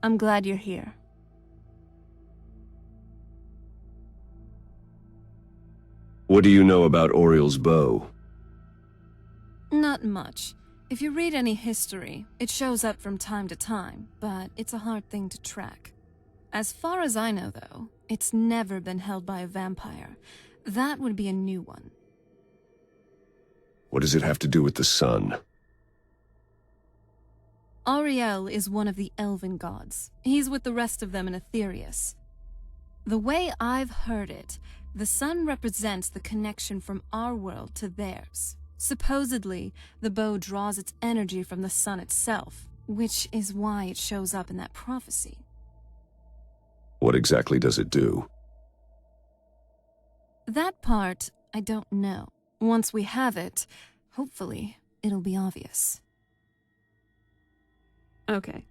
I'm glad you're here. What do you know about Auriel's bow? Not much. If you read any history, it shows up from time to time, but it's a hard thing to track. As far as I know, though, it's never been held by a vampire. That would be a new one. What does it have to do with the sun? Auriel is one of the elven gods. He's with the rest of them in Aetherius. The way I've heard it, the sun represents the connection from our world to theirs. Supposedly, the bow draws its energy from the sun itself, which is why it shows up in that prophecy. What exactly does it do? That part, I don't know. Once we have it, hopefully, it'll be obvious. Okay.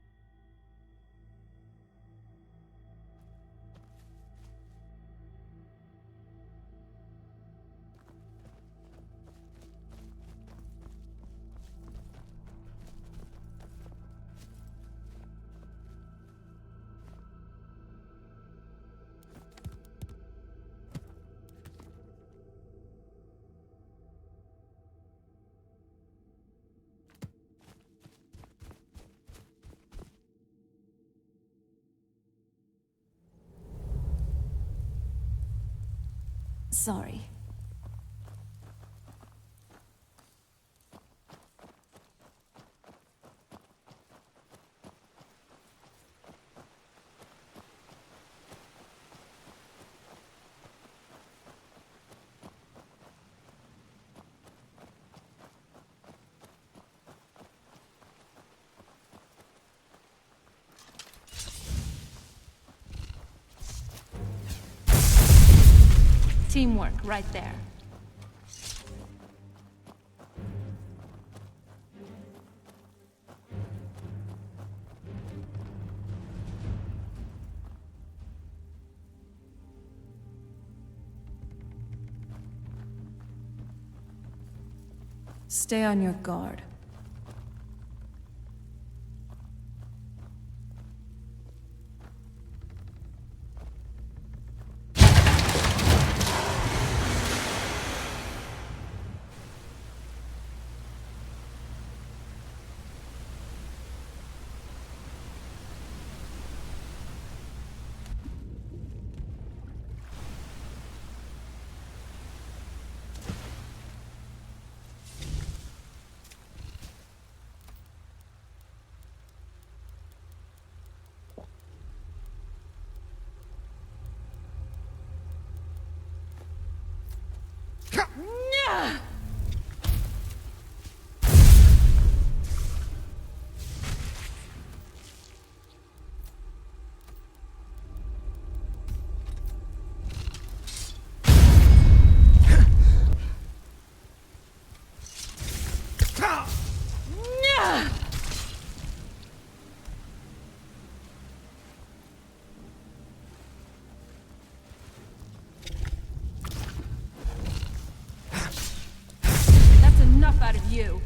Sorry. Teamwork, right there. Stay on your guard. Out of you.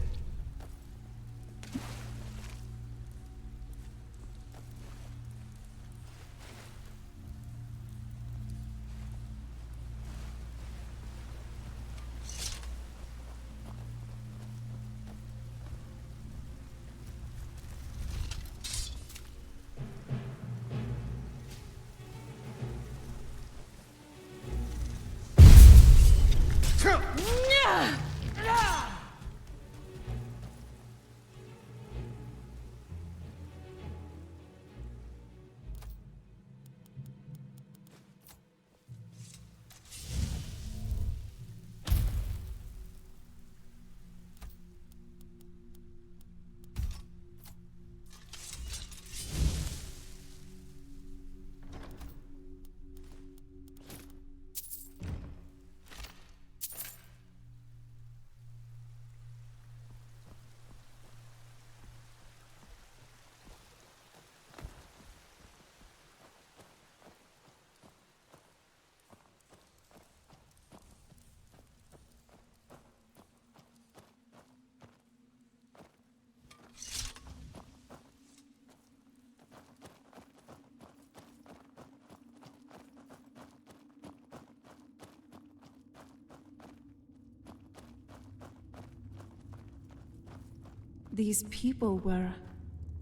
these people were...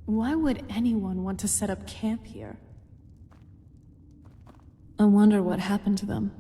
Why would anyone want to set up camp here? I wonder what happened to them.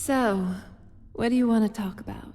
So, what do you want to talk about?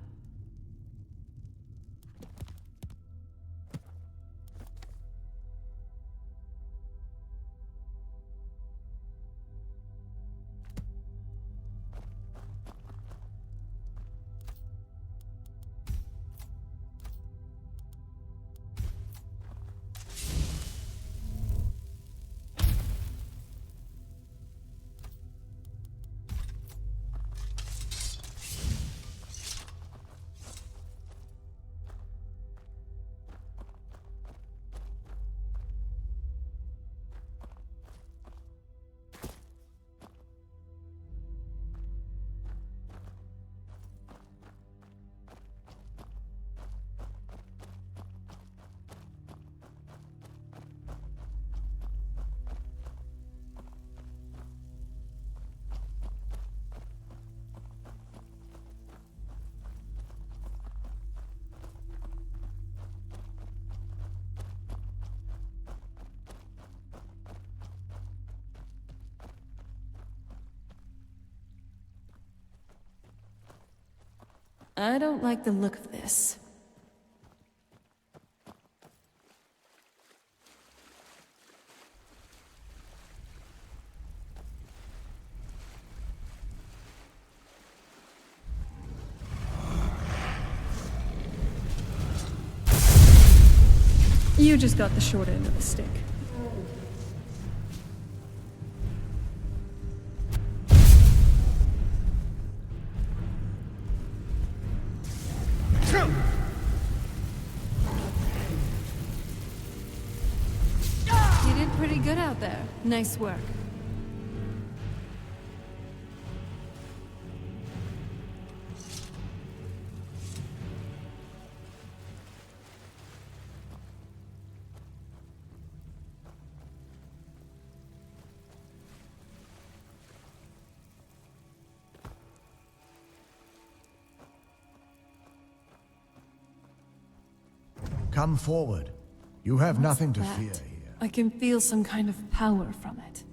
I don't like the look of this. You just got the short end of the stick. You did pretty good out there. Nice work. Come forward. You have nothing to That? fear here. I can feel some kind of power from it.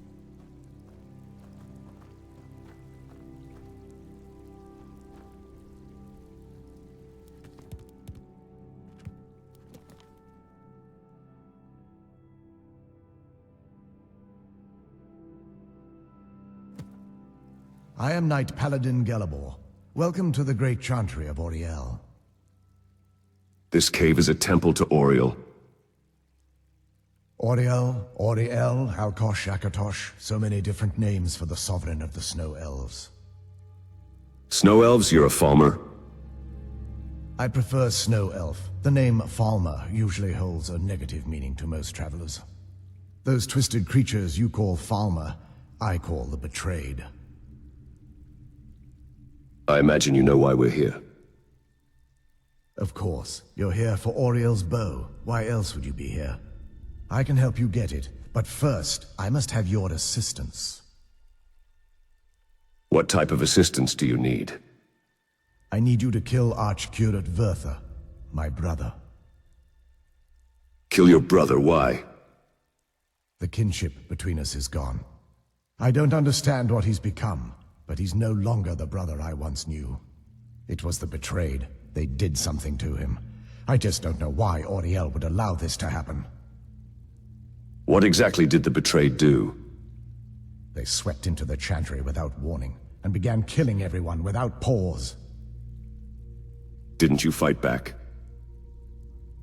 I am Knight Paladin Gelabor. Welcome to the great chantry of Auriel. This cave is a temple to Auriel. Auriel, Auriel, Alkosh, Akatosh, so many different names for the sovereign of the Snow Elves. Snow elves, you're a Falmer? I prefer Snow Elf. The name Falmer usually holds a negative meaning to most travelers. Those twisted creatures you call Falmer, I call the Betrayed. I imagine you know why we're here. Of course. You're here for Auriel's bow. Why else would you be here? I can help you get it, but first, I must have your assistance. What type of assistance do you need? I need you to kill Archcurate Vertha, my brother. Kill your brother, why? The kinship between us is gone. I don't understand what he's become, but he's no longer the brother I once knew. It was the Betrayed. They did something to him. I just don't know why Auriel would allow this to happen. What exactly did the Betrayed do? They swept into the chantry without warning, and began killing everyone without pause. Didn't you fight back?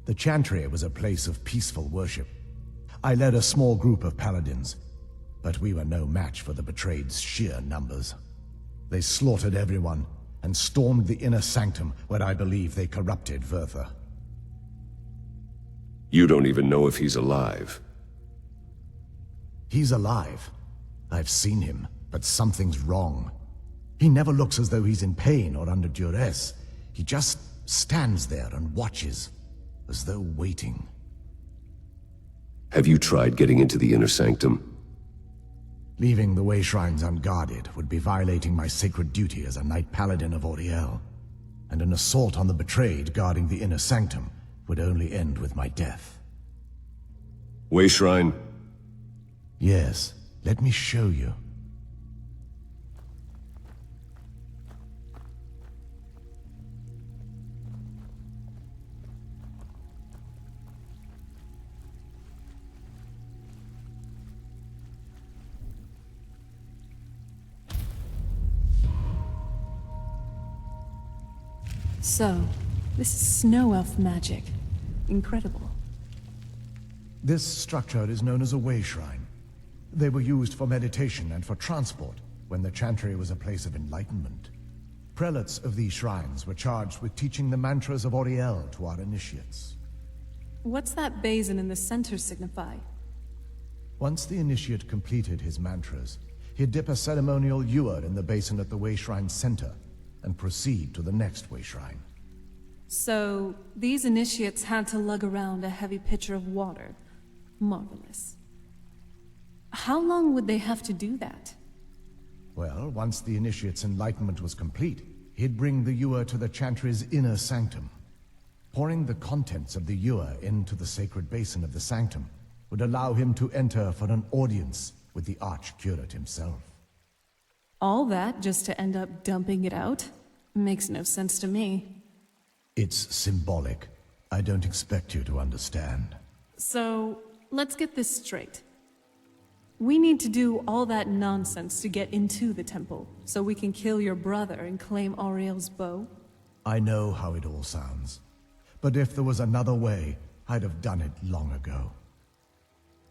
The chantry was a place of peaceful worship. I led a small group of paladins, but we were no match for the betrayed's sheer numbers. They slaughtered everyone, and stormed the inner sanctum where I believe they corrupted Vertha. You don't even know if he's alive. He's alive. I've seen him, but something's wrong. He never looks as though he's in pain or under duress. He just stands there and watches, as though waiting. Have you tried getting into the inner sanctum? Leaving the Wayshrines unguarded would be violating my sacred duty as a Knight Paladin of Auriel, and an assault on the betrayed guarding the inner sanctum would only end with my death. Wayshrine? Yes, let me show you. So, this is snow elf magic. Incredible. This structure is known as a Wayshrine. They were used for meditation and for transport when the Chantry was a place of enlightenment. Prelates of these shrines were charged with teaching the mantras of Auriel to our initiates. What's that basin in the center signify? Once the initiate completed his mantras, he'd dip a ceremonial ewer in the basin at the Wayshrine's center and proceed to the next Wayshrine. So, these initiates had to lug around a heavy pitcher of water. Marvelous. How long would they have to do that? Well, once the initiate's enlightenment was complete, he'd bring the ewer to the Chantry's inner sanctum. Pouring the contents of the ewer into the sacred basin of the sanctum would allow him to enter for an audience with the Archcurate himself. All that just to end up dumping it out? Makes no sense to me. It's symbolic. I don't expect you to understand. So, let's get this straight. We need to do all that nonsense to get into the temple, so we can kill your brother and claim Auriel's bow? I know how it all sounds. But if there was another way, I'd have done it long ago.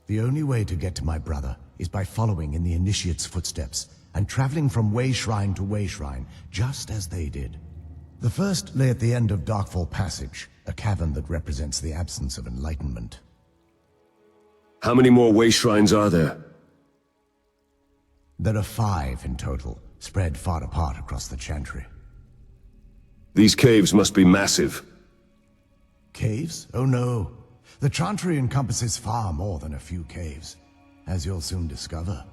The only way to get to my brother is by following in the Initiate's footsteps and traveling from Wayshrine to Wayshrine, just as they did. The first lay at the end of Darkfall Passage, a cavern that represents the absence of enlightenment. How many more Wayshrines are there? There are 5 in total, spread far apart across the Chantry. These caves must be massive. Caves? Oh no. The Chantry encompasses far more than a few caves, as you'll soon discover.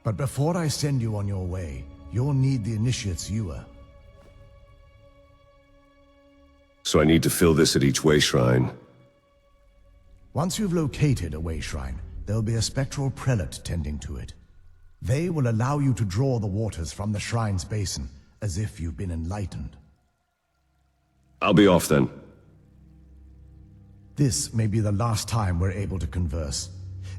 But before I send you on your way, you'll need the Initiate's ewer. So I need to fill this at each Wayshrine. Once you've located a Wayshrine, there'll be a spectral prelate tending to it. They will allow you to draw the waters from the shrine's basin, as if you've been enlightened. I'll be off then. This may be the last time we're able to converse.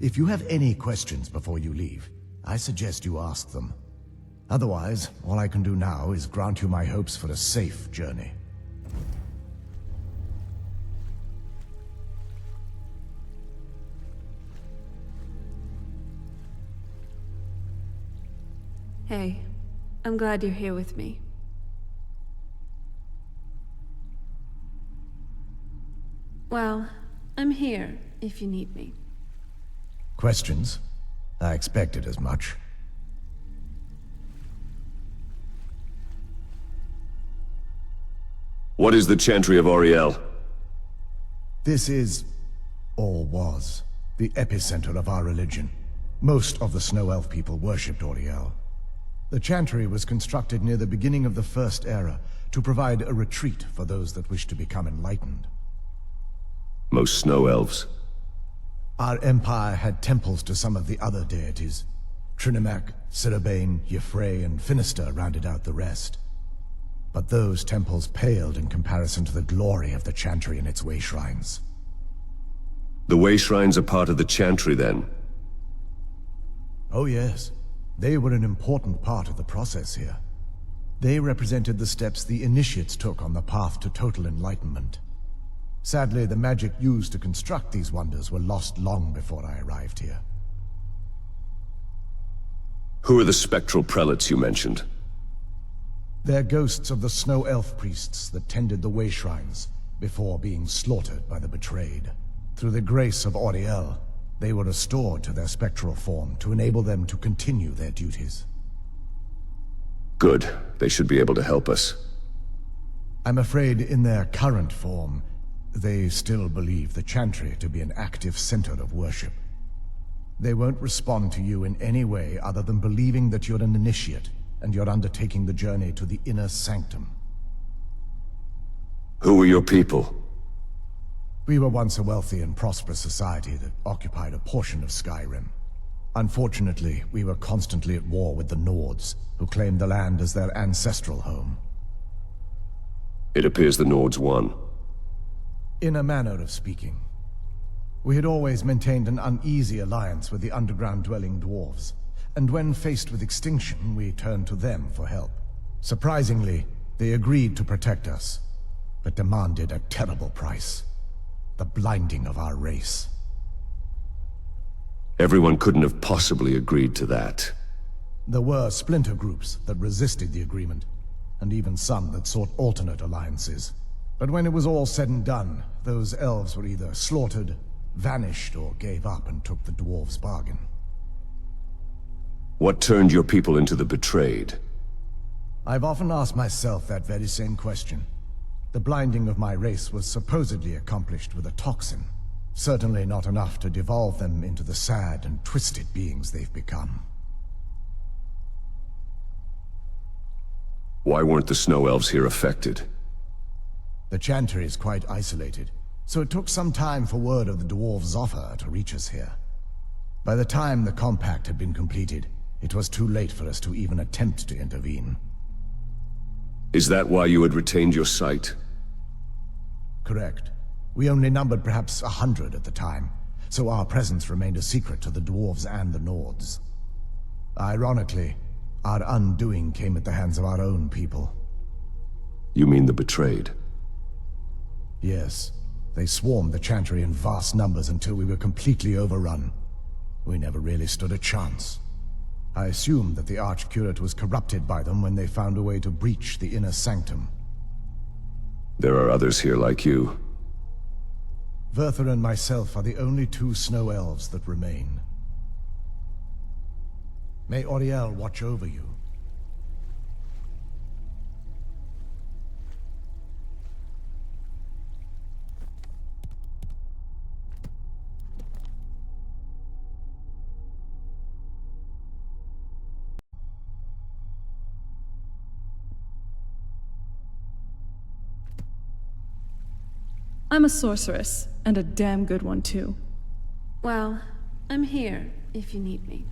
If you have any questions before you leave, I suggest you ask them. Otherwise, all I can do now is grant you my hopes for a safe journey. Hey, I'm glad you're here with me. Well, I'm here if you need me. Questions? I expected as much. What is the Chantry of Auriel? This is, or was, the epicenter of our religion. Most of the Snow Elf people worshipped Auriel. The Chantry was constructed near the beginning of the First Era to provide a retreat for those that wish to become enlightened. Most Snow Elves. Our empire had temples to some of the other deities. Trinimac, Sirabane, Yffrey, and Finister rounded out the rest. But those temples paled in comparison to the glory of the Chantry and its Wayshrines. The Wayshrines are part of the Chantry, then? Oh yes. They were an important part of the process here. They represented the steps the Initiates took on the path to total enlightenment. Sadly, the magic used to construct these wonders were lost long before I arrived here. Who are the spectral prelates you mentioned? They're ghosts of the snow elf priests that tended the Wayshrines before being slaughtered by the betrayed. Through the grace of Auriel, they were restored to their spectral form to enable them to continue their duties. Good. They should be able to help us. I'm afraid in their current form, they still believe the Chantry to be an active center of worship. They won't respond to you in any way other than believing that you're an initiate and you're undertaking the journey to the inner sanctum. Who are your people? We were once a wealthy and prosperous society that occupied a portion of Skyrim. Unfortunately, we were constantly at war with the Nords, who claimed the land as their ancestral home. It appears the Nords won. In a manner of speaking. We had always maintained an uneasy alliance with the underground-dwelling dwarves, and when faced with extinction, we turned to them for help. Surprisingly, they agreed to protect us, but demanded a terrible price. The blinding of our race. Everyone couldn't have possibly agreed to that. There were splinter groups that resisted the agreement, and even some that sought alternate alliances. But when it was all said and done, those elves were either slaughtered, vanished, or gave up and took the dwarves' bargain. What turned your people into the betrayed? I've often asked myself that very same question. The blinding of my race was supposedly accomplished with a toxin. Certainly not enough to devolve them into the sad and twisted beings they've become. Why weren't the snow elves here affected? The Chantry is quite isolated, so it took some time for word of the dwarves' offer to reach us here. By the time the compact had been completed, it was too late for us to even attempt to intervene. Is that why you had retained your sight? Correct. We only numbered perhaps 100 at the time, so our presence remained a secret to the dwarves and the Nords. Ironically, our undoing came at the hands of our own people. You mean the betrayed? Yes. They swarmed the Chantry in vast numbers until we were completely overrun. We never really stood a chance. I assumed that the Archcurate was corrupted by them when they found a way to breach the inner sanctum. There are others here like you. Verther and myself are the only two snow elves that remain. May Auriel watch over you. I'm a sorceress, and a damn good one too. Well, I'm here if you need me.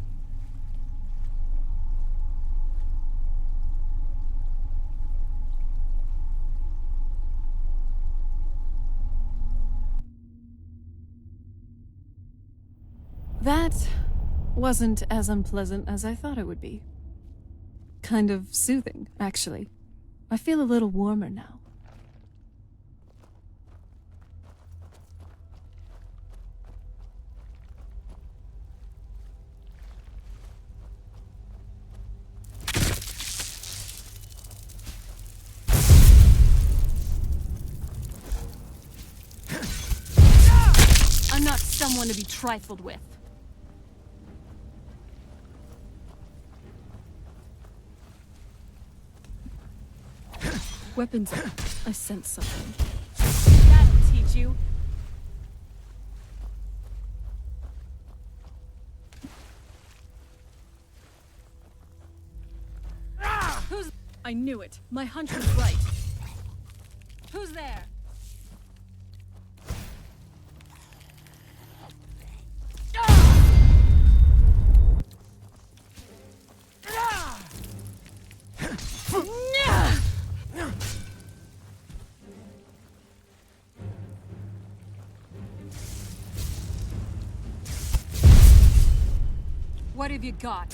That wasn't as unpleasant as I thought it would be. Kind of soothing, actually. I feel a little warmer now. I'm not someone to be trifled with. Weapons up. I sense something. That'll teach you. Who's... I knew it. My hunch was right. Who's there? What have you got?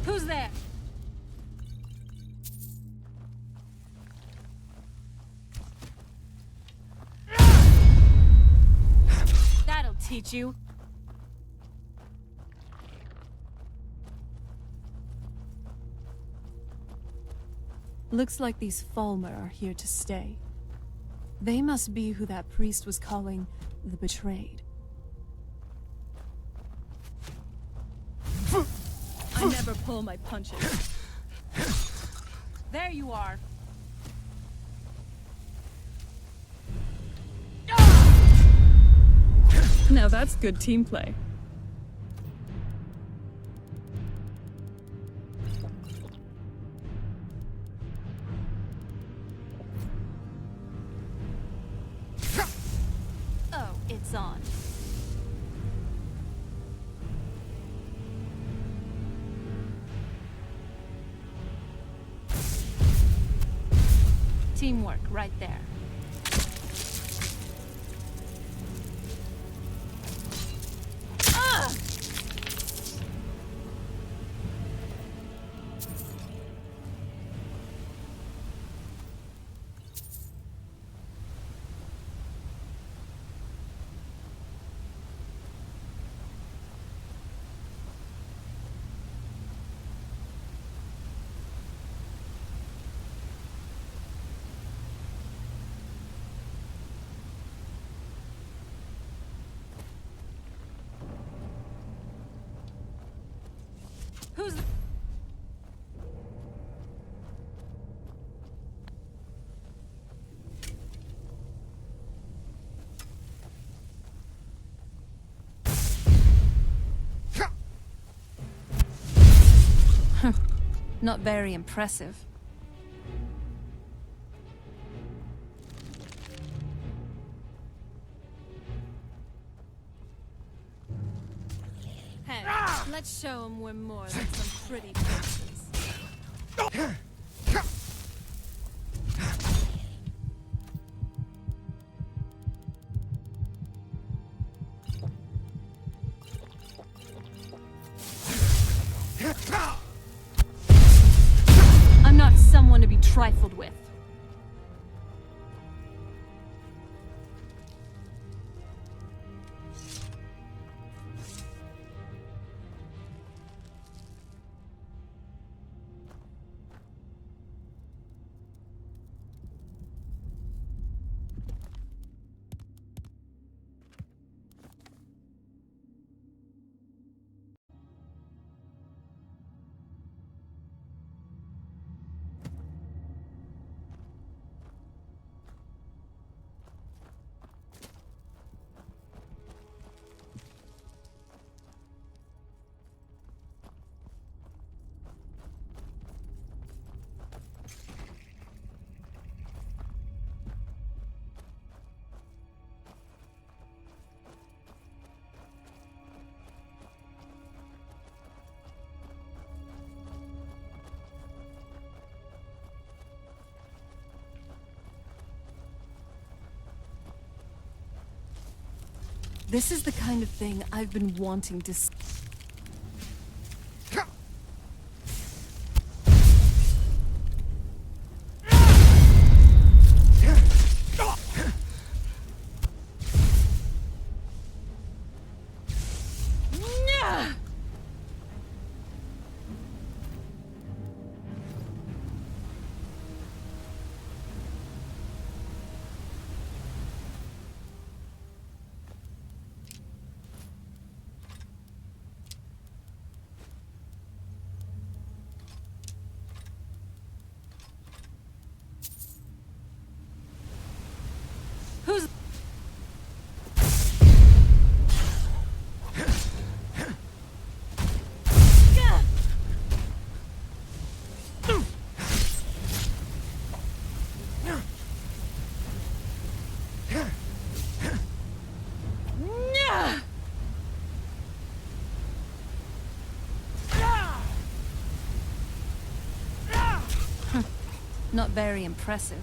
Who's there? That'll teach you. Looks like these Falmer are here to stay. They must be who that priest was calling the betrayed. I never pull my punches. There you are. Now that's good team play. Oh, it's on. Teamwork right there. Who's... Not very impressive. Hey, let's show them we're more than some pretty faces. I'm not someone to be trifled with. This is the kind of thing I've been wanting to see. Who's... Not very impressive.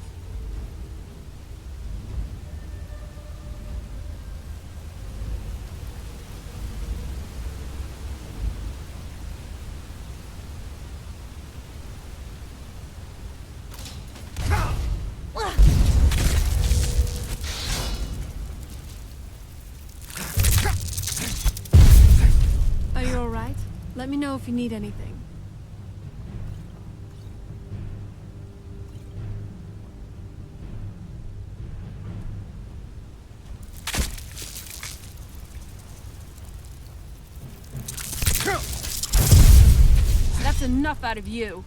Let me know if you need anything. That's enough out of you.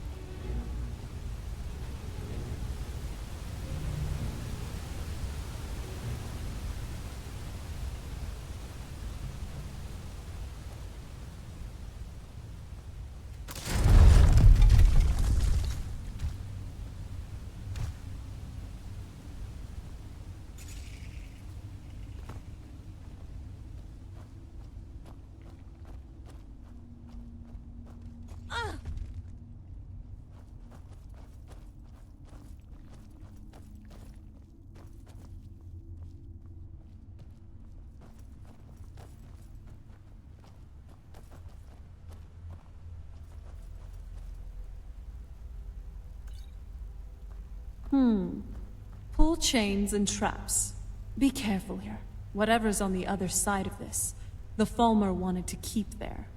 Pull chains and traps. Be careful here. Whatever's on the other side of this, the Falmer wanted to keep there.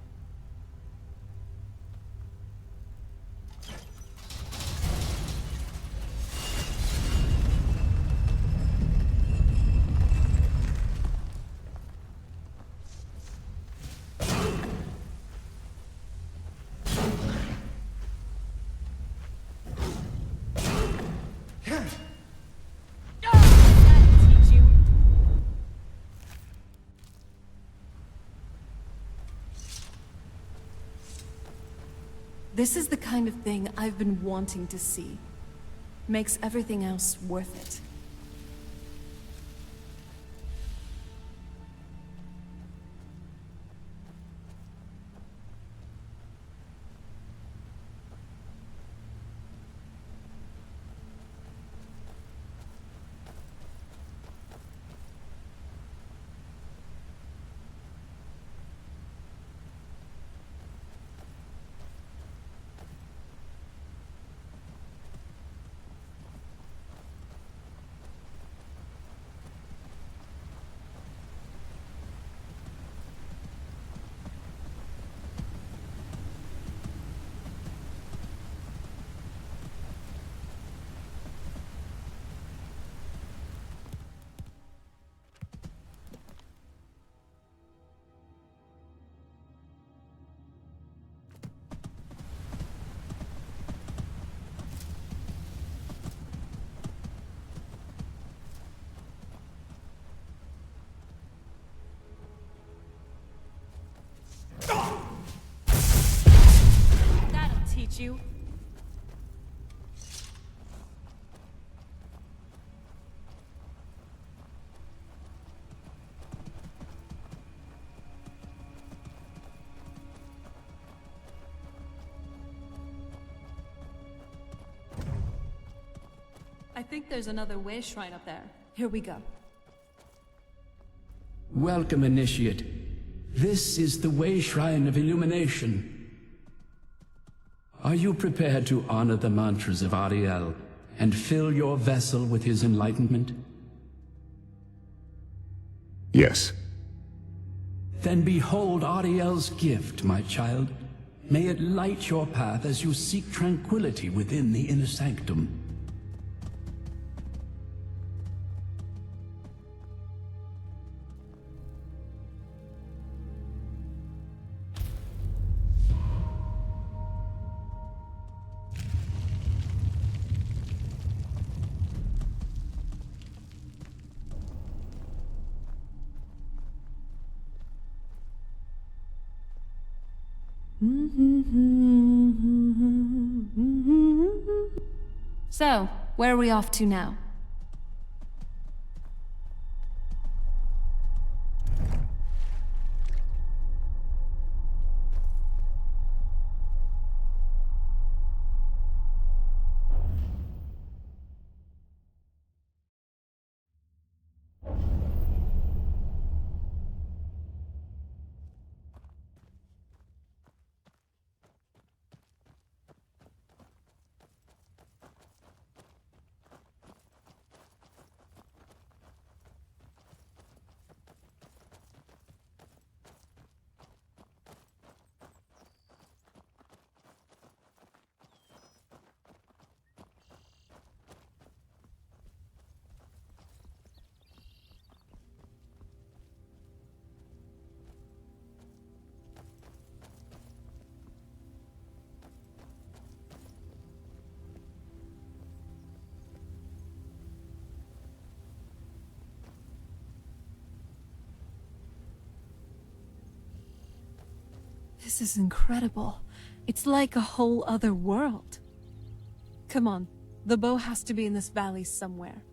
This is the kind of thing I've been wanting to see. Makes everything else worth it. You. I think there's another Wayshrine up there. Here we go. Welcome, Initiate. This is the Wayshrine of Illumination. Are you prepared to honor the mantras of Auriel and fill your vessel with his enlightenment? Yes. Then behold Auriel's gift, my child. May it light your path as you seek tranquility within the inner sanctum. So, where are we off to now? This is incredible. It's like a whole other world. Come on, the bow has to be in this valley somewhere.